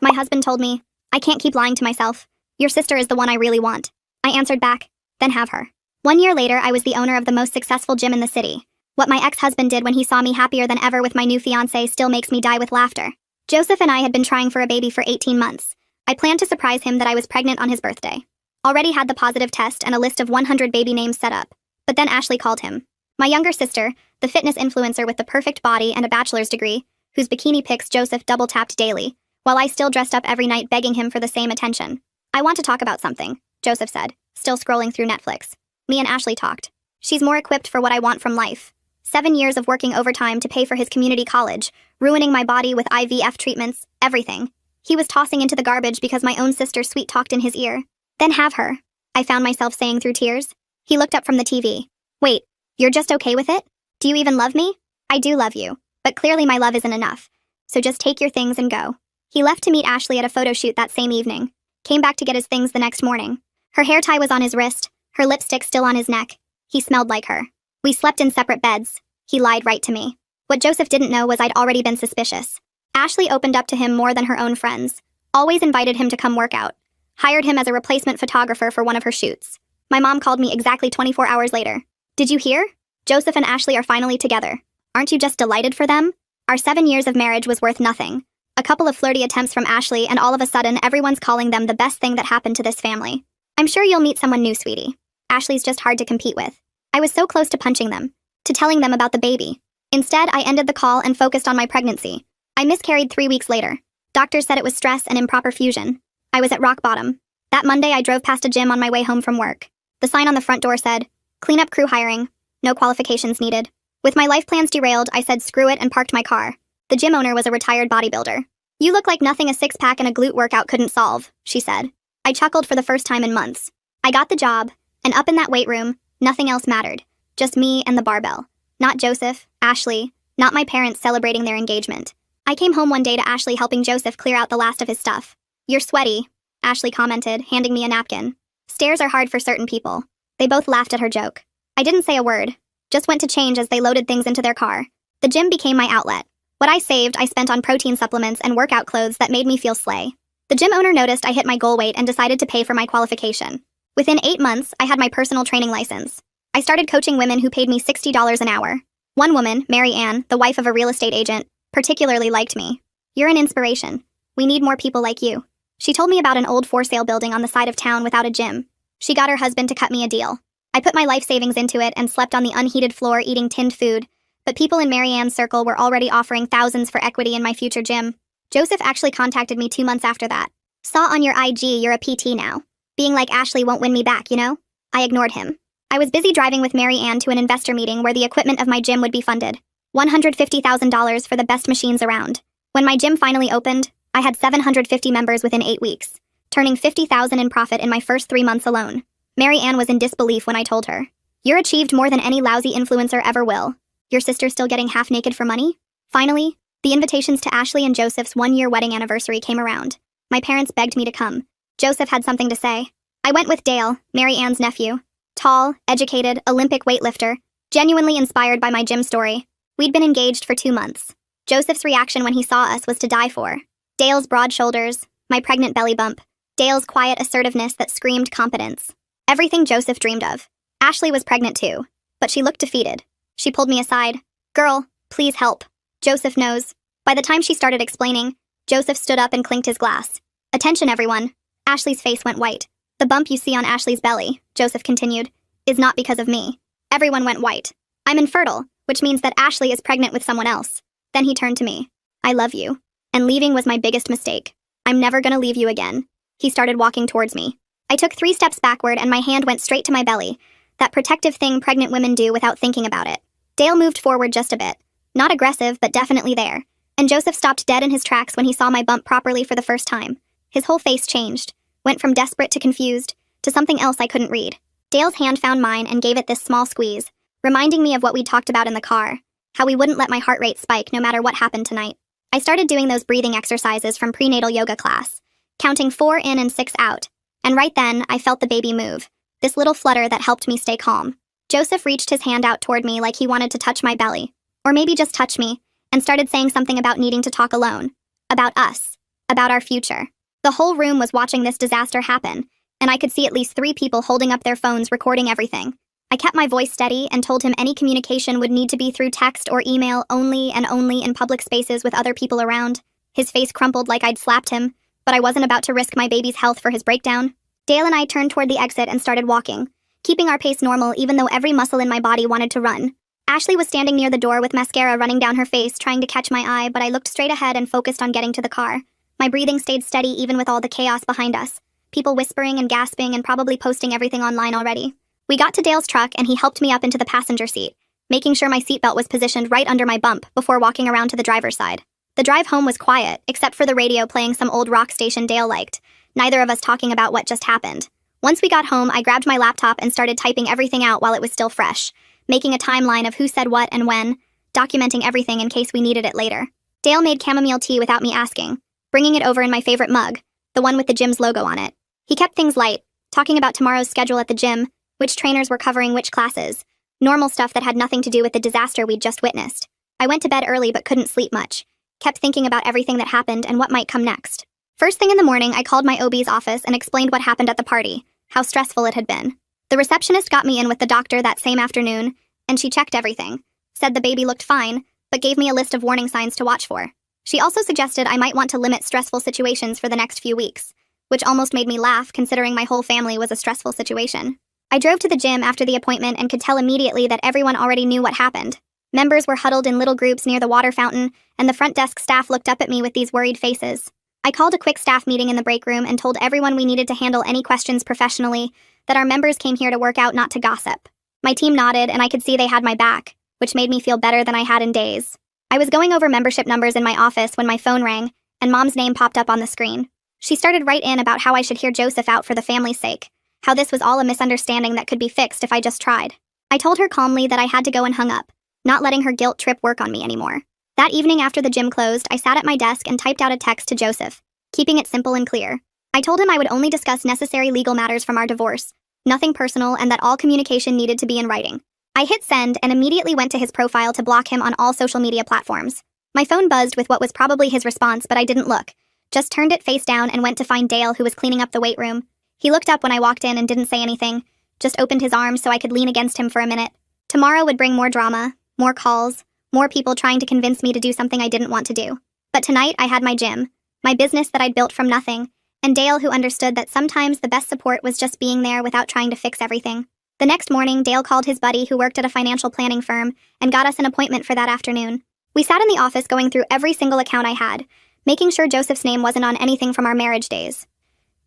My husband told me, I can't keep lying to myself. Your sister is the one I really want. I answered back, then have her. 1 year later, I was the owner of the most successful gym in the city. What my ex-husband did when he saw me happier than ever with my new fiancé still makes me die with laughter. Joseph and I had been trying for a baby for 18 months. I planned to surprise him that I was pregnant on his birthday. Already had the positive test and a list of 100 baby names set up. But then Ashley called him. My younger sister, the fitness influencer with the perfect body and a bachelor's degree, whose bikini pics Joseph double-tapped daily, while I still dressed up every night begging him for the same attention. I want to talk about something, Joseph said, still scrolling through Netflix. Me and Ashley talked. She's more equipped for what I want from life. 7 years of working overtime to pay for his community college, ruining my body with IVF treatments, everything. He was tossing into the garbage because my own sister sweet-talked in his ear. Then have her, I found myself saying through tears. He looked up from the TV. Wait, you're just okay with it? Do you even love me? I do love you, but clearly my love isn't enough. So just take your things and go. He left to meet Ashley at a photo shoot that same evening. Came back to get his things the next morning. Her hair tie was on his wrist, her lipstick still on his neck. He smelled like her. We slept in separate beds. He lied right to me. What Joseph didn't know was I'd already been suspicious. Ashley opened up to him more than her own friends. Always invited him to come work out. Hired him as a replacement photographer for one of her shoots. My mom called me exactly 24 hours later. Did you hear? Joseph and Ashley are finally together. Aren't you just delighted for them? Our 7 years of marriage was worth nothing. A couple of flirty attempts from Ashley, and all of a sudden everyone's calling them the best thing that happened to this family. I'm sure you'll meet someone new, sweetie. Ashley's just hard to compete with. I was so close to punching them, to telling them about the baby. Instead, I ended the call and focused on my pregnancy. I miscarried 3 weeks later. Doctors said it was stress and improper fusion. I was at rock bottom. That Monday, I drove past a gym on my way home from work. The sign on the front door said, "Cleanup crew hiring. No qualifications needed." With my life plans derailed, I said screw it and parked my car. The gym owner was a retired bodybuilder. "You look like nothing a six-pack and a glute workout couldn't solve," she said. I chuckled for the first time in months. I got the job, and up in that weight room, nothing else mattered. Just me and the barbell. Not Joseph, Ashley, not my parents celebrating their engagement. I came home one day to Ashley helping Joseph clear out the last of his stuff. "You're sweaty," Ashley commented, handing me a napkin. Stairs are hard for certain people. They both laughed at her joke. I didn't say a word, just went to change as they loaded things into their car. The gym became my outlet. What I saved, I spent on protein supplements and workout clothes that made me feel slay. The gym owner noticed I hit my goal weight and decided to pay for my qualification. Within 8 months, I had my personal training license. I started coaching women who paid me $60 an hour. One woman, Mary Ann, the wife of a real estate agent, particularly liked me. "You're an inspiration. We need more people like you." She told me about an old for-sale building on the side of town without a gym. She got her husband to cut me a deal. I put my life savings into it and slept on the unheated floor eating tinned food, but people in Mary Ann's circle were already offering thousands for equity in my future gym. Joseph actually contacted me 2 months after that. "Saw on your IG you're a PT now. Being like Ashley won't win me back, you know?" I ignored him. I was busy driving with Mary Ann to an investor meeting where the equipment of my gym would be funded. $150,000 for the best machines around. When my gym finally opened, I had 750 members within 8 weeks, turning $50,000 in profit in my first 3 months alone. Mary Ann was in disbelief when I told her, "You're achieved more than any lousy influencer ever will. Your sister's still getting half naked for money?" Finally, the invitations to Ashley and Joseph's 1-year wedding anniversary came around. My parents begged me to come. Joseph had something to say. I went with Dale, Mary Ann's nephew. Tall, educated, Olympic weightlifter, genuinely inspired by my gym story. We'd been engaged for 2 months. Joseph's reaction when he saw us was to die for. Dale's broad shoulders, my pregnant belly bump, Dale's quiet assertiveness that screamed competence. Everything Joseph dreamed of. Ashley was pregnant too, but she looked defeated. She pulled me aside. "Girl, please help. Joseph knows." By the time she started explaining, Joseph stood up and clinked his glass. "Attention, everyone." Ashley's face went white. "The bump you see on Ashley's belly," Joseph continued, "is not because of me." Everyone went white. "I'm infertile, which means that Ashley is pregnant with someone else." Then he turned to me. "I love you. And leaving was my biggest mistake. I'm never gonna leave you again." He started walking towards me. I took 3 steps backward and my hand went straight to my belly, that protective thing pregnant women do without thinking about it. Dale moved forward just a bit. Not aggressive, but definitely there. And Joseph stopped dead in his tracks when he saw my bump properly for the first time. His whole face changed, went from desperate to confused, to something else I couldn't read. Dale's hand found mine and gave it this small squeeze, reminding me of what we'd talked about in the car, how we wouldn't let my heart rate spike no matter what happened tonight. I started doing those breathing exercises from prenatal yoga class, counting 4 in and 6 out. And right then, I felt the baby move, this little flutter that helped me stay calm. Joseph reached his hand out toward me like he wanted to touch my belly, or maybe just touch me, and started saying something about needing to talk alone. About us. about our future. The whole room was watching this disaster happen, and I could see at least 3 people holding up their phones recording everything. I kept my voice steady and told him any communication would need to be through text or email only and only in public spaces with other people around. His face crumpled like I'd slapped him, but I wasn't about to risk my baby's health for his breakdown. Dale and I turned toward the exit and started walking, keeping our pace normal even though every muscle in my body wanted to run. Ashley was standing near the door with mascara running down her face, trying to catch my eye, but I looked straight ahead and focused on getting to the car. My breathing stayed steady even with all the chaos behind us. People whispering and gasping and probably posting everything online already. We got to Dale's truck and he helped me up into the passenger seat, making sure my seatbelt was positioned right under my bump before walking around to the driver's side. The drive home was quiet, except for the radio playing some old rock station Dale liked, neither of us talking about what just happened. Once we got home, I grabbed my laptop and started typing everything out while it was still fresh, making a timeline of who said what and when, documenting everything in case we needed it later. Dale made chamomile tea without me asking, bringing it over in my favorite mug, the one with the gym's logo on it. He kept things light, talking about tomorrow's schedule at the gym, which trainers were covering which classes, normal stuff that had nothing to do with the disaster we'd just witnessed. I went to bed early but couldn't sleep much, kept thinking about everything that happened and what might come next. First thing in the morning, I called my OB's office and explained what happened at the party, how stressful it had been. The receptionist got me in with the doctor that same afternoon, and she checked everything, said the baby looked fine, but gave me a list of warning signs to watch for. She also suggested I might want to limit stressful situations for the next few weeks, which almost made me laugh considering my whole family was a stressful situation. I drove to the gym after the appointment and could tell immediately that everyone already knew what happened. Members were huddled in little groups near the water fountain, and the front desk staff looked up at me with these worried faces. I called a quick staff meeting in the break room and told everyone we needed to handle any questions professionally, that our members came here to work out, not to gossip. My team nodded, and I could see they had my back, which made me feel better than I had in days. I was going over membership numbers in my office when my phone rang, and Mom's name popped up on the screen. She started right in about how I should hear Joseph out for the family's sake, how this was all a misunderstanding that could be fixed if I just tried. I told her calmly that I had to go and hung up, not letting her guilt trip work on me anymore. That evening after the gym closed, I sat at my desk and typed out a text to Joseph, keeping it simple and clear. I told him I would only discuss necessary legal matters from our divorce, nothing personal, and that all communication needed to be in writing. I hit send and immediately went to his profile to block him on all social media platforms. My phone buzzed with what was probably his response, but I didn't look. Just turned it face down and went to find Dale, who was cleaning up the weight room. He looked up when I walked in and didn't say anything, just opened his arms so I could lean against him for a minute. Tomorrow would bring more drama, more calls, more people trying to convince me to do something I didn't want to do. But tonight I had my gym, my business that I'd built from nothing, and Dale, who understood that sometimes the best support was just being there without trying to fix everything. The next morning, Dale called his buddy who worked at a financial planning firm and got us an appointment for that afternoon. We sat in the office going through every single account I had, making sure Joseph's name wasn't on anything from our marriage days.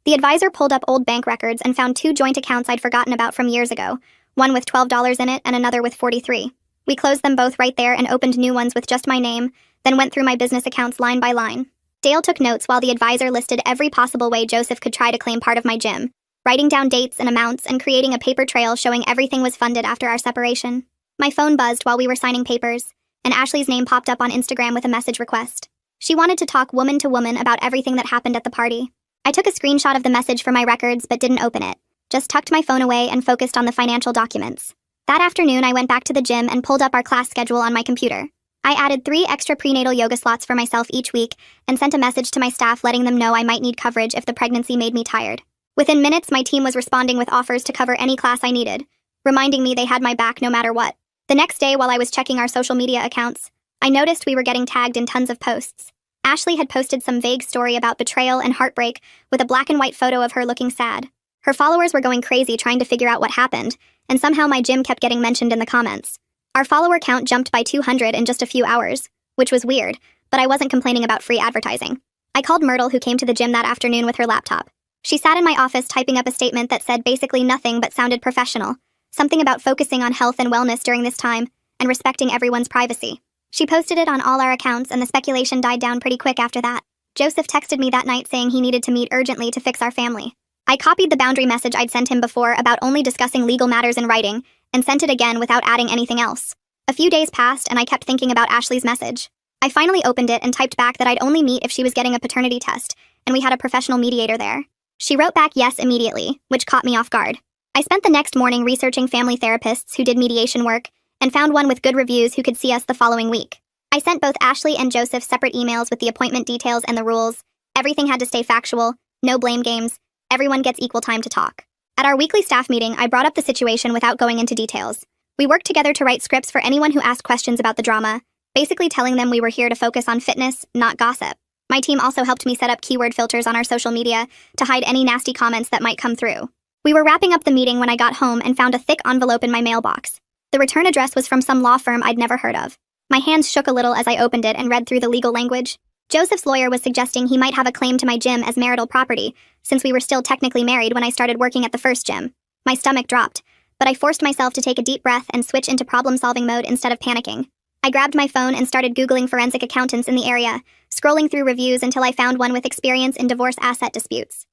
The advisor pulled up old bank records and found 2 joint accounts I'd forgotten about from years ago, one with $12 in it and another with $43. We closed them both right there and opened new ones with just my name, then went through my business accounts line by line. Dale took notes while the advisor listed every possible way Joseph could try to claim part of my gym, writing down dates and amounts and creating a paper trail showing everything was funded after our separation. My phone buzzed while we were signing papers, and Ashley's name popped up on Instagram with a message request. She wanted to talk woman to woman about everything that happened at the party. I took a screenshot of the message for my records but didn't open it, just tucked my phone away and focused on the financial documents. That afternoon, I went back to the gym and pulled up our class schedule on my computer. I added 3 extra prenatal yoga slots for myself each week and sent a message to my staff letting them know I might need coverage if the pregnancy made me tired. Within minutes, my team was responding with offers to cover any class I needed, reminding me they had my back no matter what. The next day, while I was checking our social media accounts, I noticed we were getting tagged in tons of posts. Ashley had posted some vague story about betrayal and heartbreak with a black and white photo of her looking sad. Her followers were going crazy trying to figure out what happened, and somehow my gym kept getting mentioned in the comments. Our follower count jumped by 200 in just a few hours, which was weird, but I wasn't complaining about free advertising. I called Myrtle, who came to the gym that afternoon with her laptop. She sat in my office typing up a statement that said basically nothing but sounded professional, something about focusing on health and wellness during this time and respecting everyone's privacy. She posted it on all our accounts, and the speculation died down pretty quick after that. Joseph texted me that night saying he needed to meet urgently to fix our family. I copied the boundary message I'd sent him before about only discussing legal matters in writing and sent it again without adding anything else. A few days passed, and I kept thinking about Ashley's message. I finally opened it and typed back that I'd only meet if she was getting a paternity test, and we had a professional mediator there. She wrote back yes immediately, which caught me off guard. I spent the next morning researching family therapists who did mediation work, and found one with good reviews who could see us the following week. I sent both Ashley and Joseph separate emails with the appointment details and the rules, Everything had to stay factual, no blame games, everyone gets equal time to talk. At our weekly staff meeting, I brought up the situation without going into details. We worked together to write scripts for anyone who asked questions about the drama, basically telling them we were here to focus on fitness, not gossip. My team also helped me set up keyword filters on our social media to hide any nasty comments that might come through. We were wrapping up the meeting when I got home and found a thick envelope in my mailbox. The return address was from some law firm I'd never heard of. My hands shook a little as I opened it and read through the legal language. Joseph's lawyer was suggesting he might have a claim to my gym as marital property, since we were still technically married when I started working at the first gym. My stomach dropped, but I forced myself to take a deep breath and switch into problem-solving mode instead of panicking. I grabbed my phone and started Googling forensic accountants in the area, scrolling through reviews until I found one with experience in divorce asset disputes.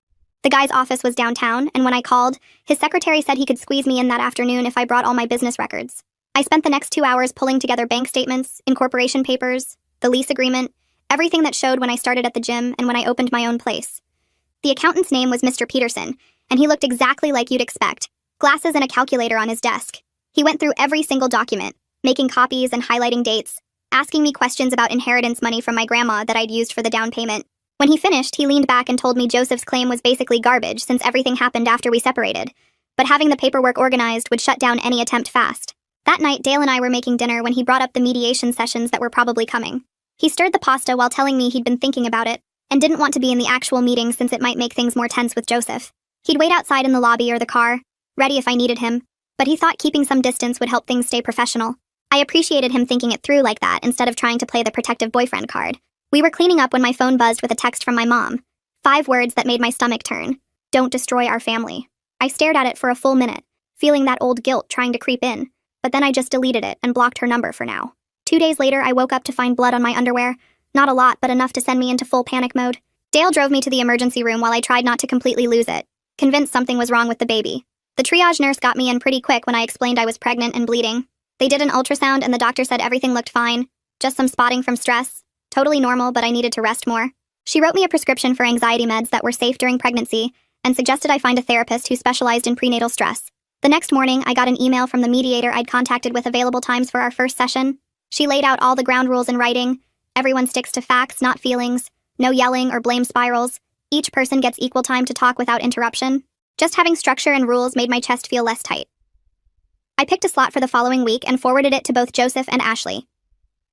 The guy's office was downtown, and when I called, his secretary said he could squeeze me in that afternoon if I brought all my business records. I spent the next 2 hours pulling together bank statements, incorporation papers, the lease agreement, everything that showed when I started at the gym and when I opened my own place. The accountant's name was Mr. Peterson, and he looked exactly like you'd expect, glasses and a calculator on his desk. He went through every single document, making copies and highlighting dates, asking me questions about inheritance money from my grandma that I'd used for the down payment. When he finished, he leaned back and told me Joseph's claim was basically garbage since everything happened after we separated, but having the paperwork organized would shut down any attempt fast. That night, Dale and I were making dinner when he brought up the mediation sessions that were probably coming. He stirred the pasta while telling me he'd been thinking about it and didn't want to be in the actual meeting since it might make things more tense with Joseph. He'd wait outside in the lobby or the car, ready if I needed him, but he thought keeping some distance would help things stay professional. I appreciated him thinking it through like that instead of trying to play the protective boyfriend card. We were cleaning up when my phone buzzed with a text from my mom. 5 words that made my stomach turn. Don't destroy our family. I stared at it for a full minute, feeling that old guilt trying to creep in, but then I just deleted it and blocked her number for now. 2 days later, I woke up to find blood on my underwear. Not a lot, but enough to send me into full panic mode. Dale drove me to the emergency room while I tried not to completely lose it, convinced something was wrong with the baby. The triage nurse got me in pretty quick when I explained I was pregnant and bleeding. They did an ultrasound and the doctor said everything looked fine, just some spotting from stress. Totally normal, but I needed to rest more. She wrote me a prescription for anxiety meds that were safe during pregnancy and suggested I find a therapist who specialized in prenatal stress. The next morning, I got an email from the mediator I'd contacted with available times for our first session. She laid out all the ground rules in writing. Everyone sticks to facts, not feelings. No yelling or blame spirals. Each person gets equal time to talk without interruption. Just having structure and rules made my chest feel less tight. I picked a slot for the following week and forwarded it to both Joseph and Ashley.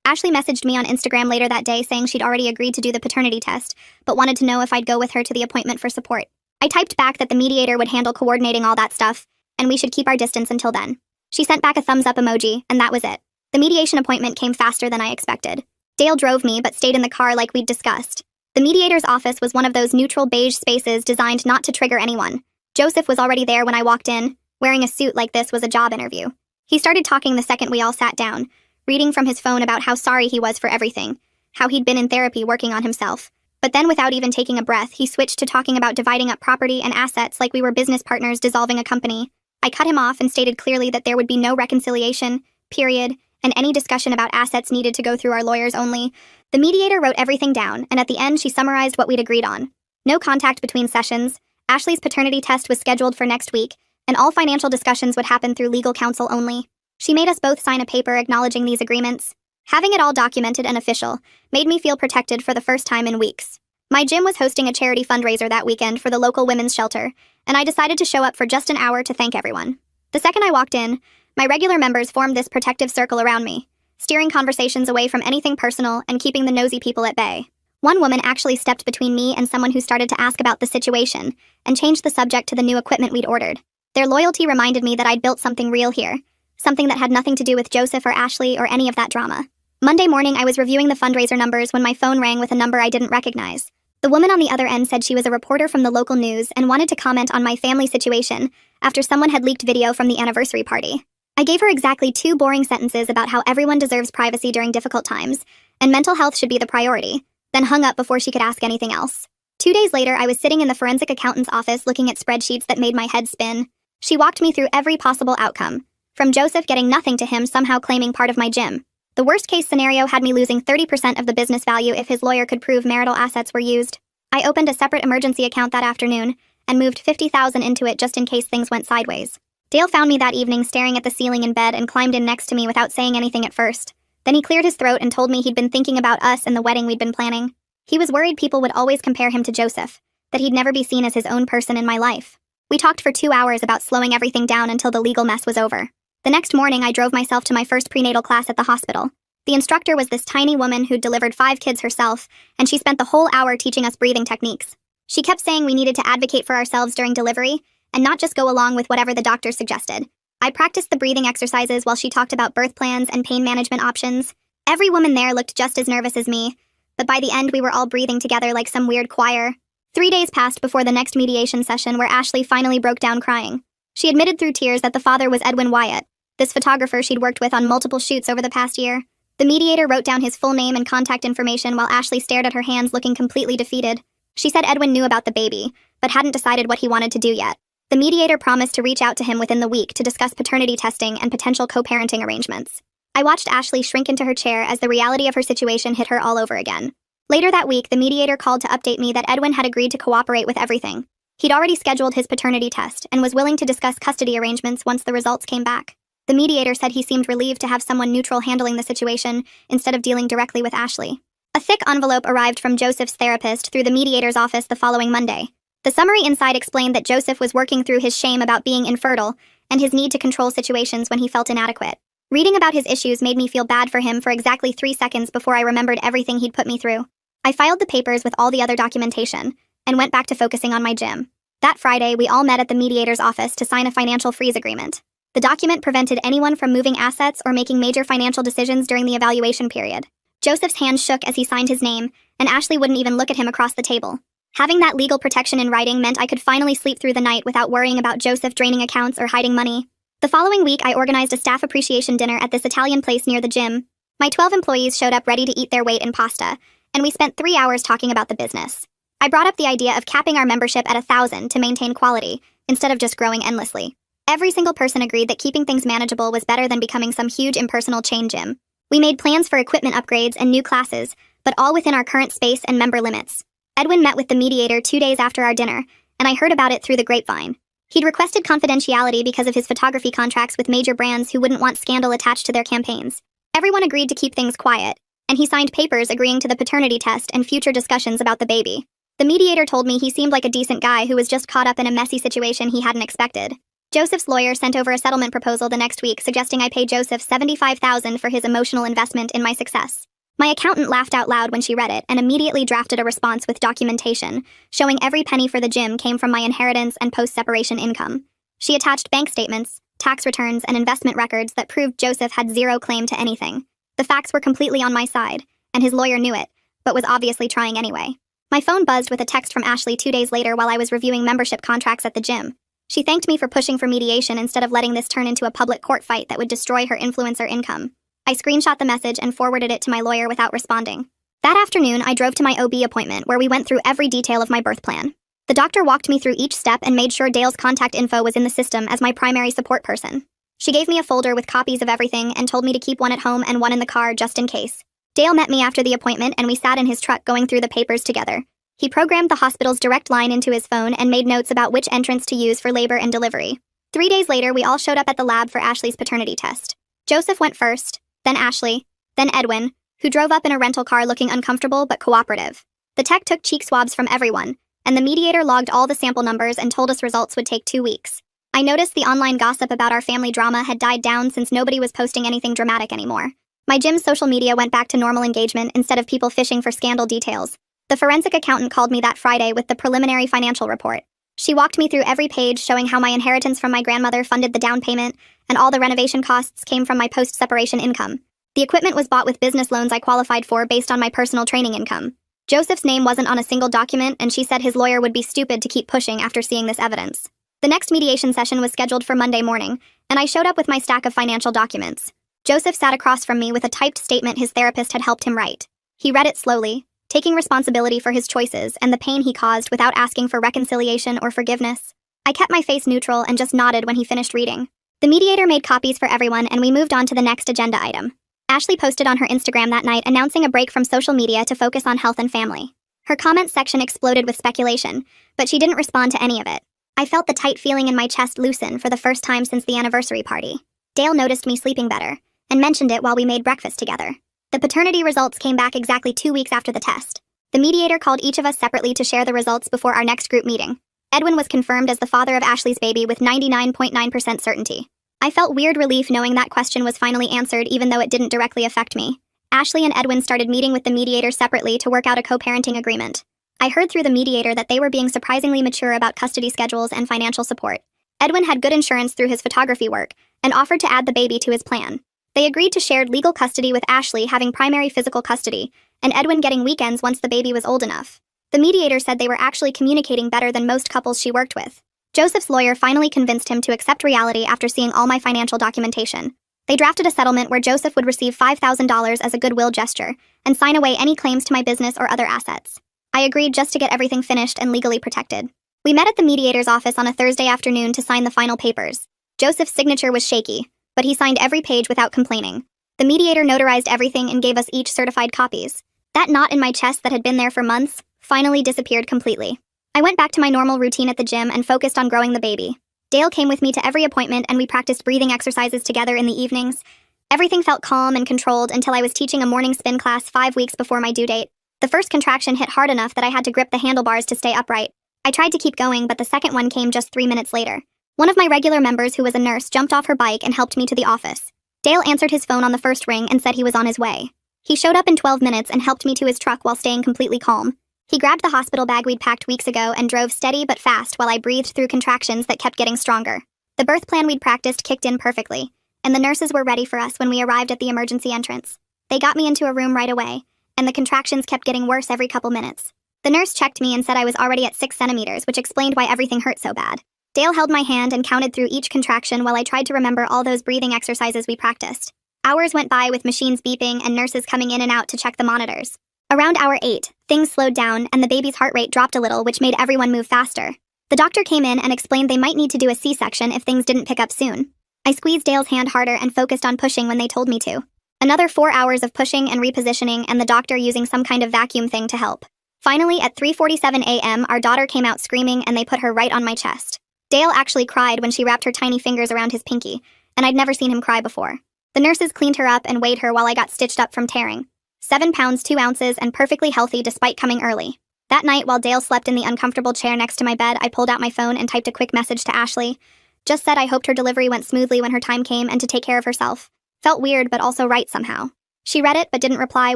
Ashley messaged me on Instagram later that day saying she'd already agreed to do the paternity test, but wanted to know if I'd go with her to the appointment for support. I typed back that the mediator would handle coordinating all that stuff, and we should keep our distance until then. She sent back a thumbs up emoji, and that was it. The mediation appointment came faster than I expected. Dale drove me, but stayed in the car like we'd discussed. The mediator's office was one of those neutral beige spaces designed not to trigger anyone. Joseph was already there when I walked in. Wearing a suit like this was a job interview. He started talking the second we all sat down, reading from his phone about how sorry he was for everything, how he'd been in therapy working on himself. But then without even taking a breath, he switched to talking about dividing up property and assets like we were business partners dissolving a company. I cut him off and stated clearly that there would be no reconciliation, period, and any discussion about assets needed to go through our lawyers only. The mediator wrote everything down, and at the end she summarized what we'd agreed on. No contact between sessions, Ashley's paternity test was scheduled for next week, and all financial discussions would happen through legal counsel only. She made us both sign a paper acknowledging these agreements. Having it all documented and official made me feel protected for the first time in weeks. My gym was hosting a charity fundraiser that weekend for the local women's shelter, and I decided to show up for just an hour to thank everyone. The second I walked in, my regular members formed this protective circle around me, steering conversations away from anything personal and keeping the nosy people at bay. One woman actually stepped between me and someone who started to ask about the situation and changed the subject to the new equipment we'd ordered. Their loyalty reminded me that I'd built something real here, something that had nothing to do with Joseph or Ashley or any of that drama. Monday morning, I was reviewing the fundraiser numbers when my phone rang with a number I didn't recognize. The woman on the other end said she was a reporter from the local news and wanted to comment on my family situation after someone had leaked video from the anniversary party. I gave her exactly 2 boring sentences about how everyone deserves privacy during difficult times, and mental health should be the priority, then hung up before she could ask anything else. 2 days later, I was sitting in the forensic accountant's office looking at spreadsheets that made my head spin. She walked me through every possible outcome, from Joseph getting nothing to him somehow claiming part of my gym. The worst-case scenario had me losing 30% of the business value if his lawyer could prove marital assets were used. I opened a separate emergency account that afternoon and moved $50,000 into it just in case things went sideways. Dale found me that evening staring at the ceiling in bed and climbed in next to me without saying anything at first. Then he cleared his throat and told me he'd been thinking about us and the wedding we'd been planning. He was worried people would always compare him to Joseph, that he'd never be seen as his own person in my life. We talked for 2 hours about slowing everything down until the legal mess was over. The next morning, I drove myself to my first prenatal class at the hospital. The instructor was this tiny woman who'd delivered 5 kids herself, and she spent the whole hour teaching us breathing techniques. She kept saying we needed to advocate for ourselves during delivery, and not just go along with whatever the doctors suggested. I practiced the breathing exercises while she talked about birth plans and pain management options. Every woman there looked just as nervous as me, but by the end we were all breathing together like some weird choir. 3 days passed before the next mediation session where Ashley finally broke down crying. She admitted through tears that the father was Edwin Wyatt, this photographer she'd worked with on multiple shoots over the past year. The mediator wrote down his full name and contact information while Ashley stared at her hands looking completely defeated. She said Edwin knew about the baby, but hadn't decided what he wanted to do yet. The mediator promised to reach out to him within the week to discuss paternity testing and potential co-parenting arrangements. I watched Ashley shrink into her chair as the reality of her situation hit her all over again. Later that week, the mediator called to update me that Edwin had agreed to cooperate with everything. He'd already scheduled his paternity test and was willing to discuss custody arrangements once the results came back. The mediator said he seemed relieved to have someone neutral handling the situation instead of dealing directly with Ashley. A thick envelope arrived from Joseph's therapist through the mediator's office the following Monday. The summary inside explained that Joseph was working through his shame about being infertile and his need to control situations when he felt inadequate. Reading about his issues made me feel bad for him for exactly 3 seconds before I remembered everything he'd put me through. I filed the papers with all the other documentation and went back to focusing on my gym. That Friday, we all met at the mediator's office to sign a financial freeze agreement. The document prevented anyone from moving assets or making major financial decisions during the evaluation period. Joseph's hand shook as he signed his name, and Ashley wouldn't even look at him across the table. Having that legal protection in writing meant I could finally sleep through the night without worrying about Joseph draining accounts or hiding money. The following week, I organized a staff appreciation dinner at this Italian place near the gym. My 12 employees showed up ready to eat their weight in pasta, and we spent 3 hours talking about the business. I brought up the idea of capping our membership at 1,000 to maintain quality, instead of just growing endlessly. Every single person agreed that keeping things manageable was better than becoming some huge impersonal chain gym. We made plans for equipment upgrades and new classes, but all within our current space and member limits. Edwin met with the mediator 2 days after our dinner, and I heard about it through the grapevine. He'd requested confidentiality because of his photography contracts with major brands who wouldn't want scandal attached to their campaigns. Everyone agreed to keep things quiet, and he signed papers agreeing to the paternity test and future discussions about the baby. The mediator told me he seemed like a decent guy who was just caught up in a messy situation he hadn't expected. Joseph's lawyer sent over a settlement proposal the next week suggesting I pay Joseph $75,000 for his emotional investment in my success. My accountant laughed out loud when she read it and immediately drafted a response with documentation, showing every penny for the gym came from my inheritance and post-separation income. She attached bank statements, tax returns, and investment records that proved Joseph had zero claim to anything. The facts were completely on my side, and his lawyer knew it, but was obviously trying anyway. My phone buzzed with a text from Ashley 2 days later while I was reviewing membership contracts at the gym. She thanked me for pushing for mediation instead of letting this turn into a public court fight that would destroy her influencer income. I screenshot the message and forwarded it to my lawyer without responding. That afternoon, I drove to my OB appointment where we went through every detail of my birth plan. The doctor walked me through each step and made sure Dale's contact info was in the system as my primary support person. She gave me a folder with copies of everything and told me to keep one at home and one in the car just in case. Dale met me after the appointment and we sat in his truck going through the papers together. He programmed the hospital's direct line into his phone and made notes about which entrance to use for labor and delivery. 3 days later, we all showed up at the lab for Ashley's paternity test. Joseph went first, then Ashley, then Edwin, who drove up in a rental car looking uncomfortable but cooperative. The tech took cheek swabs from everyone, and the mediator logged all the sample numbers and told us results would take 2 weeks. I noticed the online gossip about our family drama had died down since nobody was posting anything dramatic anymore. My gym's social media went back to normal engagement instead of people fishing for scandal details. The forensic accountant called me that Friday with the preliminary financial report. She walked me through every page showing how my inheritance from my grandmother funded the down payment, and all the renovation costs came from my post-separation income. The equipment was bought with business loans I qualified for based on my personal training income. Joseph's name wasn't on a single document, and she said his lawyer would be stupid to keep pushing after seeing this evidence. The next mediation session was scheduled for Monday morning, and I showed up with my stack of financial documents. Joseph sat across from me with a typed statement his therapist had helped him write. He read it slowly, taking responsibility for his choices and the pain he caused without asking for reconciliation or forgiveness. I kept my face neutral and just nodded when he finished reading. The mediator made copies for everyone and we moved on to the next agenda item. Ashley posted on her Instagram that night announcing a break from social media to focus on health and family. Her comments section exploded with speculation, but she didn't respond to any of it. I felt the tight feeling in my chest loosen for the first time since the anniversary party. Dale noticed me sleeping better and mentioned it while we made breakfast together. The paternity results came back exactly 2 weeks after the test. The mediator called each of us separately to share the results before our next group meeting. Edwin was confirmed as the father of Ashley's baby with 99.9% certainty. I felt weird relief knowing that question was finally answered even though it didn't directly affect me. Ashley and Edwin started meeting with the mediator separately to work out a co-parenting agreement. I heard through the mediator that they were being surprisingly mature about custody schedules and financial support. Edwin had good insurance through his photography work and offered to add the baby to his plan. They agreed to shared legal custody with Ashley having primary physical custody, and Edwin getting weekends once the baby was old enough. The mediator said they were actually communicating better than most couples she worked with. Joseph's lawyer finally convinced him to accept reality after seeing all my financial documentation. They drafted a settlement where Joseph would receive $5,000 as a goodwill gesture and sign away any claims to my business or other assets. I agreed just to get everything finished and legally protected. We met at the mediator's office on a Thursday afternoon to sign the final papers. Joseph's signature was shaky, but he signed every page without complaining. The mediator notarized everything and gave us each certified copies. That knot in my chest that had been there for months finally disappeared completely. I went back to my normal routine at the gym and focused on growing the baby. Dale came with me to every appointment and we practiced breathing exercises together in the evenings. Everything felt calm and controlled until I was teaching a morning spin class 5 weeks before my due date. The first contraction hit hard enough that I had to grip the handlebars to stay upright. I tried to keep going, but the second one came just 3 minutes later. One of my regular members who was a nurse jumped off her bike and helped me to the office. Dale answered his phone on the first ring and said he was on his way. He showed up in 12 minutes and helped me to his truck while staying completely calm. He grabbed the hospital bag we'd packed weeks ago and drove steady but fast while I breathed through contractions that kept getting stronger. The birth plan we'd practiced kicked in perfectly, and the nurses were ready for us when we arrived at the emergency entrance. They got me into a room right away, and the contractions kept getting worse every couple minutes. The nurse checked me and said I was already at 6 centimeters, which explained why everything hurt so bad. Dale held my hand and counted through each contraction while I tried to remember all those breathing exercises we practiced. Hours went by with machines beeping and nurses coming in and out to check the monitors. Around hour 8, things slowed down and the baby's heart rate dropped a little, which made everyone move faster. The doctor came in and explained they might need to do a C-section if things didn't pick up soon. I squeezed Dale's hand harder and focused on pushing when they told me to. Another 4 hours of pushing and repositioning and the doctor using some kind of vacuum thing to help. Finally, at 3:47 a.m., our daughter came out screaming and they put her right on my chest. Dale actually cried when she wrapped her tiny fingers around his pinky, and I'd never seen him cry before. The nurses cleaned her up and weighed her while I got stitched up from tearing. 7 pounds 2 ounces and perfectly healthy despite coming early. That night, while Dale slept in the uncomfortable chair next to my bed, I pulled out my phone and typed a quick message to Ashley. Just said I hoped her delivery went smoothly when her time came and to take care of herself. Felt weird but also right somehow. She read it but didn't reply,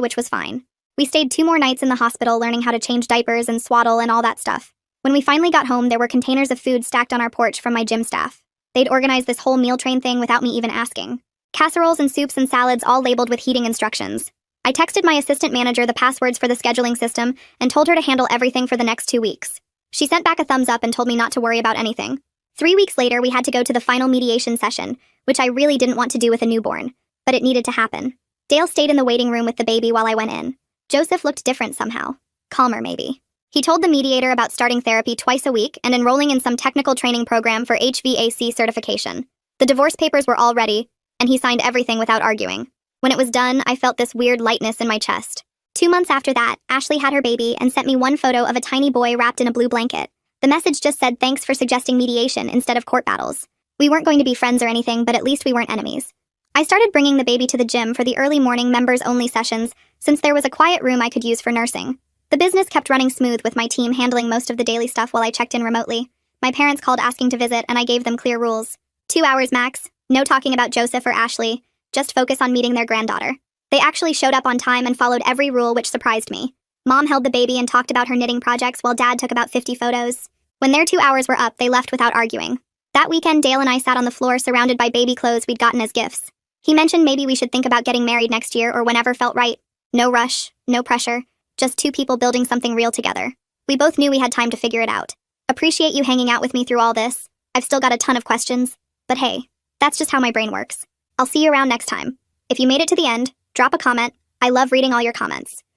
which was fine. We stayed 2 more nights in the hospital learning how to change diapers and swaddle and all that stuff. When we finally got home, there were containers of food stacked on our porch from my gym staff. They'd organized this whole meal train thing without me even asking. Casseroles and soups and salads all labeled with heating instructions. I texted my assistant manager the passwords for the scheduling system and told her to handle everything for the next 2 weeks. She sent back a thumbs up and told me not to worry about anything. 3 weeks later, we had to go to the final mediation session, which I really didn't want to do with a newborn, but it needed to happen. Dale stayed in the waiting room with the baby while I went in. Joseph looked different somehow. Calmer, maybe. He told the mediator about starting therapy twice a week and enrolling in some technical training program for HVAC certification. The divorce papers were all ready, and he signed everything without arguing. When it was done, I felt this weird lightness in my chest. 2 months after that, Ashley had her baby and sent me one photo of a tiny boy wrapped in a blue blanket. The message just said thanks for suggesting mediation instead of court battles. We weren't going to be friends or anything, but at least we weren't enemies. I started bringing the baby to the gym for the early morning members-only sessions since there was a quiet room I could use for nursing. The business kept running smooth with my team handling most of the daily stuff while I checked in remotely. My parents called asking to visit and I gave them clear rules. 2 hours max, no talking about Joseph or Ashley, just focus on meeting their granddaughter. They actually showed up on time and followed every rule, which surprised me. Mom held the baby and talked about her knitting projects while Dad took about 50 photos. When their 2 hours were up, they left without arguing. That weekend, Dale and I sat on the floor surrounded by baby clothes we'd gotten as gifts. He mentioned maybe we should think about getting married next year or whenever felt right. No rush, no pressure, just 2 people building something real together. We both knew we had time to figure it out. Appreciate you hanging out with me through all this. I've still got a ton of questions, but hey, that's just how my brain works. I'll see you around next time. If you made it to the end, drop a comment. I love reading all your comments.